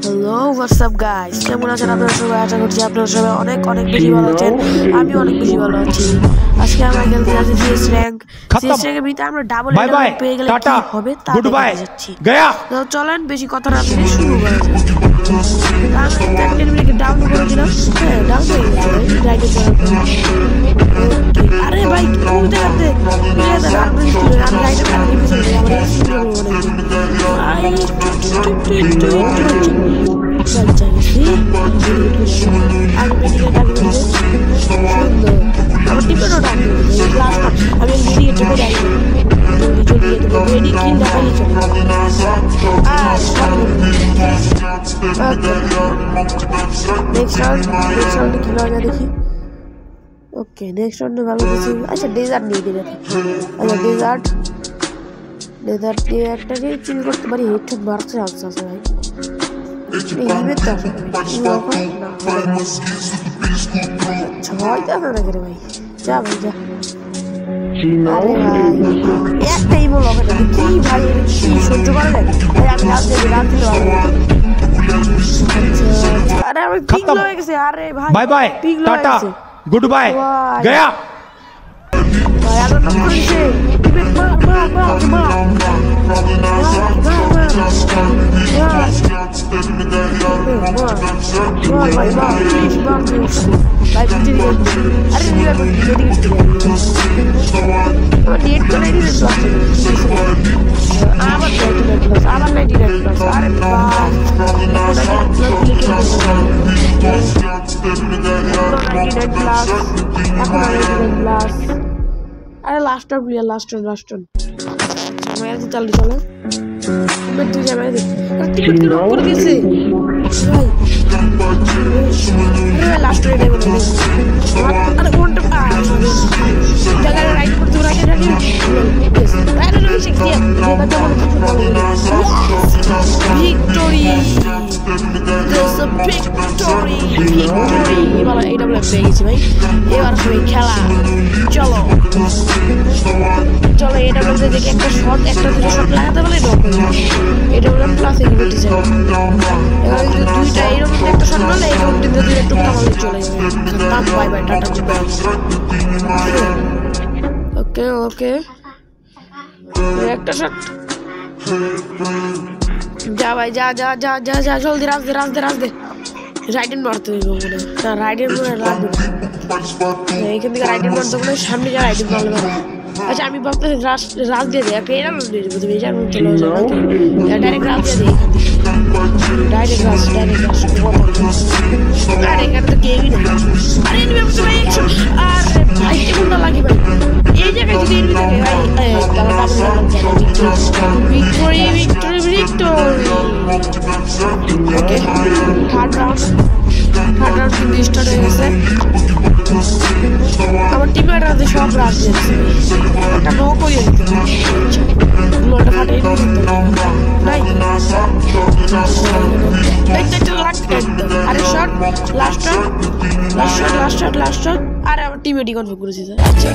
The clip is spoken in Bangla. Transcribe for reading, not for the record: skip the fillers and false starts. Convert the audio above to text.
হ্যালো হোয়াটসঅ্যাপ গাইস, কেমন আছেন আপনারা সবাই? আশা করছি আপনারা সবাই অনেক অনেক বেশি ভালো আছেন। আমি অনেক বেশি ভালো আছি। আজকে আমরা খেলতে যাচ্ছি সিএস র্যাঙ্ক। সিএস র্যাঙ্কের ভিতরে আমরা ডাবল এডাল পেয়ে গেলে কি হবে তা দেখতে যাচ্ছি। তো চলেন বেশি কথা না বলে শুরু করা যাক। আমি একটা ডাউন করে দিলাম। হ্যাঁ, ডাউন হয়ে গেছে রাইটে চলার পর। আরে ভাই কোন জায়গাতে আমি রাইটে কারণে পিছনে যাই, আমার স্পিড মনে হয় দেখি। ওকে, নেক্সট রাউন্ডে ভালো কিছু। আচ্ছা, ডেজার্ট নিয়ে দিলে। আচ্ছা, ডেজার্ট নিয়ে একটা নিয়ে চিল করতে পারি। হেডশট মারতে চান্স আছে ভাই। ভাই যা ভাই যা। আরে ভাই একটাই বল হবে না কি ভাই, কি সহ্য করা যায়? আমি রাত দিতে পারবো। আরে আমি পিগল হয়ে গেছে। আরে ভাই by bye, tata, good by, Gaya ভাই। আগে নক করেছে টিপেট মার ভাই প্লিজ মার ভাই বুঝে দিয়ে। আরে রিভাইভ নেট তো নেই রে প্লাস আবার 99 প্লাস। আরে বাস 99 প্লাস এখন 99 প্লাস। আরে লাস্ট প্লেয়ার লাস্ট মেরে দিতে চলো মেরে তুই যাবে। আরে টিকিট কিলো করে দিয়েছে ভাই। আরে লাস্ট রেডে বলে দে। আরে কোনটা জায়গা রাইট করতে রাইট আরে শিখ দিয়া এটা তো বলে কিছু বলে। Victory, this a victory. এবার এটা বলে পেয়ে গেছি ভাই। এবার সবাই খেলা চলো এটা বলতে দেখি একটা শট, একটা দুটো শট লাগাতে পারলে এটা বলে প্লাস এলিমিটি যাবে। এবার যদি দুইটা এইরকম একটা শট মারলে এই রুটটিতে দুইটা টুকটা মারলে চলে যাবে। খতম, bye bye, tata, good bye. Okay একটা শট যা ভাই যা জলদি রাজ দে রাইট হ্যান্ড মারতে হইব মনে হয়। রাইট হ্যান্ড মনে লাগবে এখান থেকে রাইট হ্যান্ড মারতে হবে সামনে যা রাইট হ্যান্ড মারলে ভালো। আচ্ছা, আমি ভাবতেছি রাজ দিয়ে দেয় একটা এরাম দিয়ে দেবো। তুমি এটার মধ্যে চলে যাবে ডাইরেক্ট রাজ দিয়ে দেয় এখান থেকে ডাইরেক্ট রাজ আর এখানে তো কেউই নেই। আরে এনিমি ভাবছো ভাই একশো। আরে ভাই কেমনটা লাগে ভাই এই জায়গায় যদি এনিমি থাকে ভাই। ভিক্টরি ওকে, থার্ড রাউন্ড কিন্তু স্টার্ট হয়ে গেছে। আমার টিমের রাতে সব রাজ দিয়েছে। একটা নো করিয়ে দিতে একটা ফাটাই দিতে নাই। আরে শট লাস্ট শট। আরে আমার টিমে ডিকনফার্ম করেছে। আচ্ছা